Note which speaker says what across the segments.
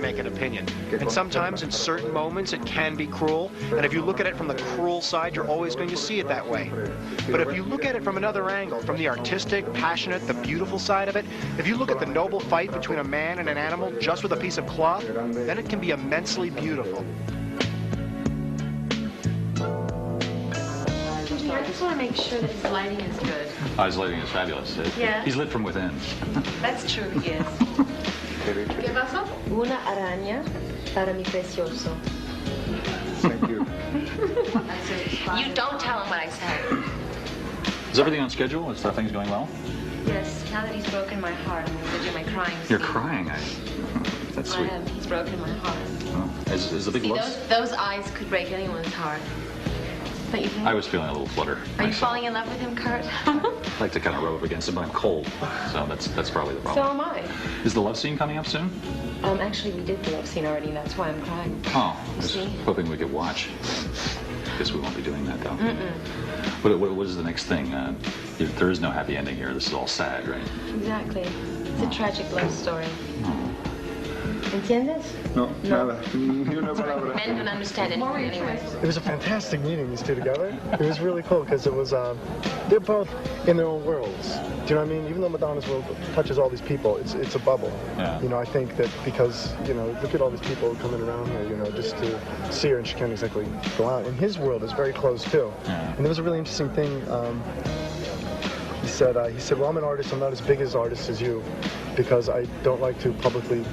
Speaker 1: make an opinion. And sometimes in certain moments it can be cruel, and if you look at it from the cruel side, you're always going to see it that way. But if you look at it from another angle, from the artistic, passionate, the beautiful side of it, if you look at the noble fight between a man and an animal just with a piece of cloth, then it can be immensely beautiful.
Speaker 2: I just want to make sure that his lighting is good.
Speaker 3: Oh, his lighting is fabulous.
Speaker 2: Yeah.
Speaker 3: He's lit from within.
Speaker 2: That's true, he is. ¿Qué pasó? Una araña para mi precioso.
Speaker 4: Thank you.
Speaker 2: You don't tell him what I said.
Speaker 3: Is everything on schedule? Is things going well?
Speaker 2: Yes, now that he's broken my heart, I'm going to do my crying scene.
Speaker 3: You're crying. That's sweet.
Speaker 2: I am. He's broken my heart.
Speaker 3: Oh. Is the big love?
Speaker 2: Those eyes could break anyone's heart. Don't you think?
Speaker 3: I was feeling a little flutter.
Speaker 2: Are you falling in love with him, Kurt?
Speaker 3: I like to kind of rub up against him, but I'm cold. So that's probably the problem.
Speaker 2: So am I.
Speaker 3: Is the love scene coming up soon?
Speaker 2: Actually, we did the love scene already, and that's why I'm crying.
Speaker 3: Oh, I was hoping we could watch. Guess we won't be doing that, though. What is the next thing? There is no happy ending here. This is all sad, right?
Speaker 2: Exactly. It's a tragic love story. ¿Entiendes?
Speaker 4: No, nada. Ni una palabra.
Speaker 2: Men don't understand anything anyway.
Speaker 5: It was a fantastic meeting, these two together. It was really cool because it was, they're both in their own worlds. Do you know what I mean? Even though Madonna's world touches all these people, it's a bubble.
Speaker 3: Yeah.
Speaker 5: You know, I think that because, you know, look at all these people coming around here, you know, just to see her, and she can't exactly go out. And his world is very closed too.
Speaker 3: Yeah.
Speaker 5: And there was a really interesting thing. He said, well, I'm an artist. I'm not as big as artists as you because I don't like to publicly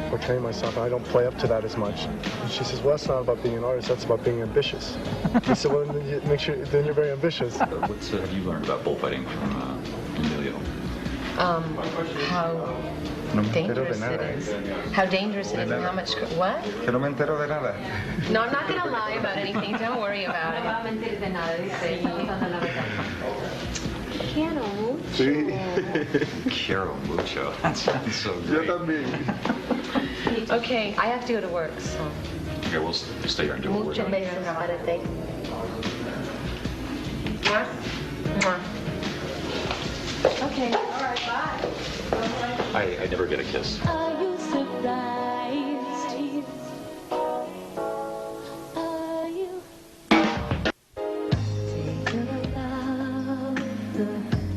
Speaker 5: portray myself, and I don't play up to that as much. And she says, well, that's not about being an artist, that's about being ambitious. He said, well, then you're very ambitious.
Speaker 3: What have you learned about bullfighting from Emilio?
Speaker 2: How dangerous it is. How dangerous it is and how much... What?
Speaker 4: Que no me entero de nada.
Speaker 2: No, I'm not going to lie about anything. Don't worry about it. Quiero mucho.
Speaker 3: Quiero mucho. That sounds so great.
Speaker 4: Yo también.
Speaker 2: Okay, I have to go to work, so...
Speaker 3: Okay, we'll stay here and do what we're
Speaker 2: Muchos
Speaker 3: doing.
Speaker 2: besos para ti. Mwah. Mwah. Okay. All right, bye.
Speaker 3: I never get a kiss.
Speaker 6: Are you surprised? Are you taken about? The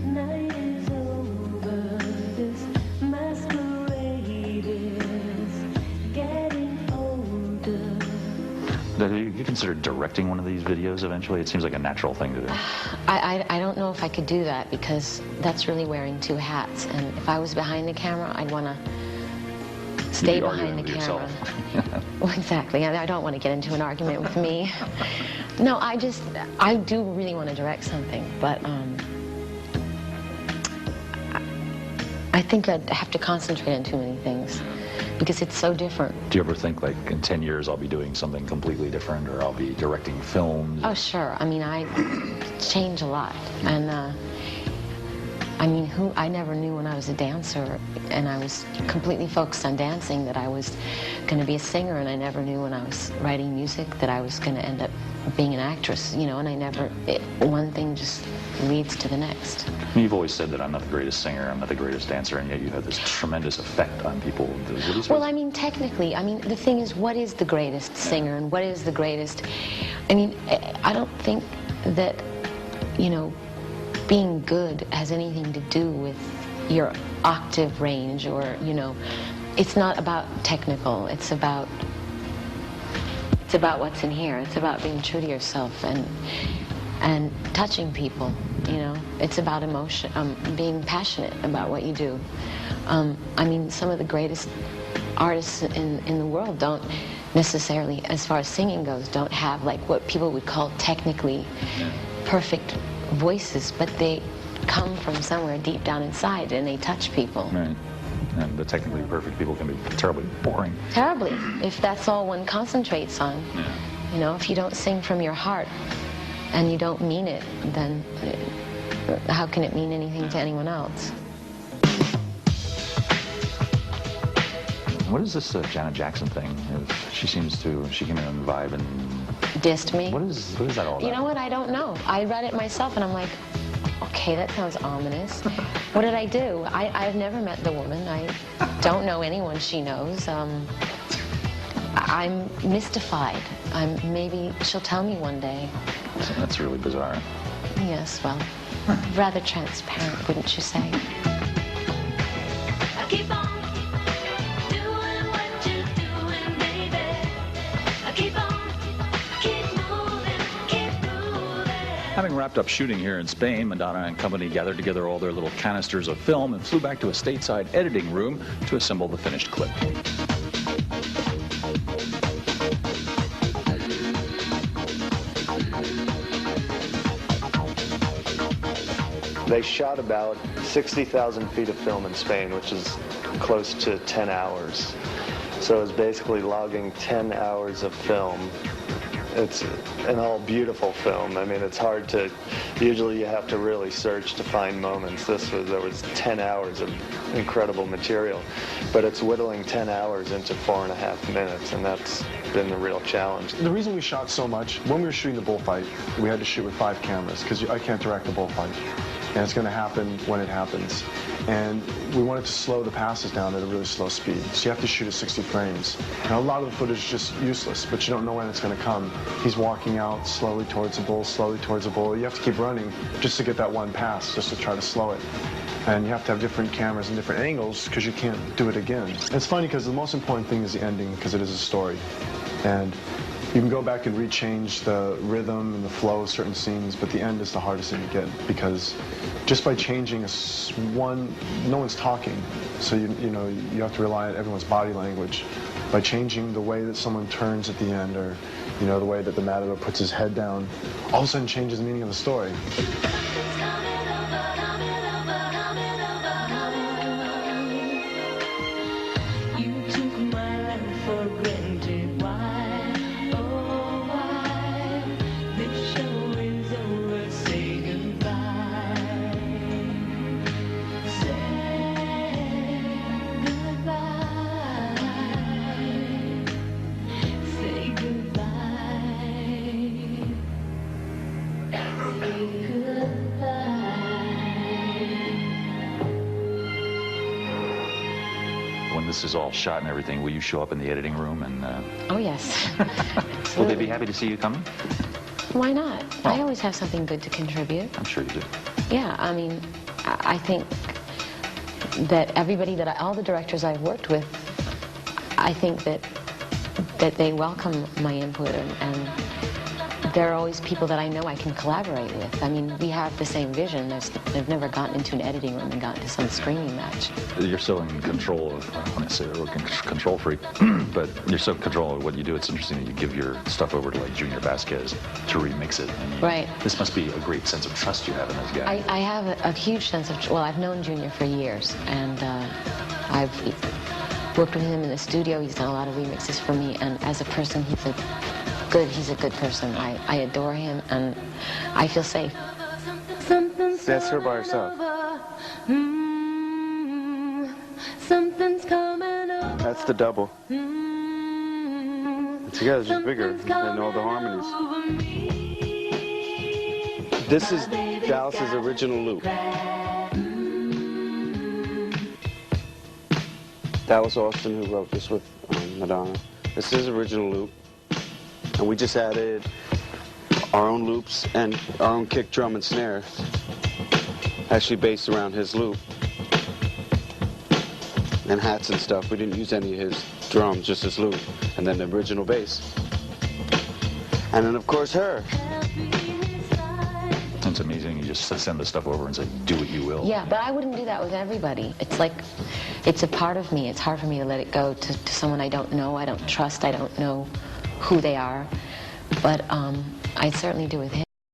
Speaker 6: night is over. This masquerade is getting older.
Speaker 3: Do you consider directing one of these videos eventually? It seems like a natural thing to do.
Speaker 7: I don't know if I could do that because that's really wearing two hats. And if I was behind the camera, I'd want to stay behind the camera. Well, exactly. I don't want to get into an argument with me. No, I do really want to direct something, but I think I'd have to concentrate on too many things because it's so different.
Speaker 3: Do you ever think, like, in 10 years I'll be doing something completely different, or I'll be directing films?
Speaker 7: Oh, sure. I mean, I change a lot. And, I mean, I never knew when I was a dancer and I was completely focused on dancing that I was going to be a singer, and I never knew when I was writing music that I was going to end up being an actress, you know, and one thing just leads to the next.
Speaker 3: You've always said that I'm not the greatest singer, I'm not the greatest dancer, and yet you have this tremendous effect on people.
Speaker 7: Well, I mean, technically, I mean, the thing is, what is the greatest singer and what is the greatest? I mean, I don't think that, you know, being good has anything to do with your octave range or, you know, it's not about technical, it's about what's in here. It's about being true to yourself and touching people, you know. It's about emotion, being passionate about what you do. I mean, some of the greatest artists in the world don't necessarily, as far as singing goes, don't have like what people would call technically perfect voices, but they come from somewhere deep down inside and they touch people.
Speaker 3: Right. And the technically perfect people can be terribly boring.
Speaker 7: Terribly, if that's all one concentrates on.
Speaker 3: Yeah.
Speaker 7: You know, if you don't sing from your heart and you don't mean it, then how can it mean anything to anyone else?
Speaker 3: What is this Janet Jackson thing? She came in on the vibe and...
Speaker 7: Dissed me?
Speaker 3: What is that all about?
Speaker 7: You know what, I don't know. I read it myself and I'm like, okay, that sounds ominous. What did I do? I've never met the woman. I don't know anyone she knows. I'm mystified. Maybe she'll tell me one day.
Speaker 3: That's really bizarre.
Speaker 7: Yes, well, rather transparent, wouldn't you say?
Speaker 6: I keep on doing what you're doing, baby. I keep on, keep moving.
Speaker 3: Having wrapped up shooting here in Spain, Madonna and company gathered together all their little canisters of film and flew back to a stateside editing room to assemble the finished clip.
Speaker 5: They shot about 60,000 feet of film in Spain, which is close to 10 hours. So it's basically logging 10 hours of film. It's an all beautiful film. I mean, it's hard to, usually you have to really search to find moments. There was 10 hours of incredible material, but it's whittling 10 hours into 4.5 minutes, and that's been the real challenge.
Speaker 8: The reason we shot so much, when we were shooting the bullfight, we had to shoot with 5 cameras, because I can't direct a bullfight. And it's going to happen when it happens. And we wanted to slow the passes down at a really slow speed. So you have to shoot at 60 frames. And a lot of the footage is just useless, but you don't know when it's going to come. He's walking out slowly towards the bull, slowly towards the bull. You have to keep running just to get that one pass, just to try to slow it. And you have to have different cameras and different angles because you can't do it again. It's funny because the most important thing is the ending, because it is a story. And you can go back and rechange the rhythm and the flow of certain scenes, but the end is the hardest thing to get, because just by changing no one's talking, so you have to rely on everyone's body language. By changing the way that someone turns at the end, or the way that the matador puts his head down, all of a sudden changes the meaning of the story.
Speaker 6: You took my life for granted. Why? Oh, why? This show is over. Say goodbye. Say goodbye. Say goodbye. Say goodbye.
Speaker 3: When this is all shot and everything, will you show up in the editing room and...
Speaker 7: Oh, yes.
Speaker 3: Will they be happy to see you coming?
Speaker 7: Why not?
Speaker 3: Oh.
Speaker 7: I always have something good to contribute.
Speaker 3: I'm sure you do.
Speaker 7: Yeah, I mean, I think that all the directors I've worked with, I think that they welcome my input, and there are always people that I know I can collaborate with. I mean, we have the same vision. They've never gotten into an editing room and gotten to some screening match.
Speaker 3: You're so in control of, when I say a control freak, but you're so in control of what you do. It's interesting that you give your stuff over to like Junior Vasquez to remix it. I mean,
Speaker 7: Right.
Speaker 3: This must be a great sense of trust you have in those guys.
Speaker 7: I have a huge sense of, well, I've known Junior for years, and I've worked with him in the studio. He's done a lot of remixes for me, and as a person, he's a good person. I adore him, and I feel safe.
Speaker 4: That's her by herself.
Speaker 6: Something's coming over.
Speaker 4: That's the double. Together, it's just bigger than all the harmonies. This is Dallas's original loop. Dallas Austin, who wrote this with Madonna. This is his original loop. And we just added our own loops and our own kick, drum, and snare, actually based around his loop. And hats and stuff. We didn't use any of his drums, just his loop. And then the original bass. And then, of course, her.
Speaker 3: It's amazing. You just send the stuff over and say, do what you will.
Speaker 7: Yeah, but I wouldn't do that with everybody. It's like, it's a part of me. It's hard for me to let it go to someone I don't know, I don't trust, I don't know who they are. But I certainly do with him.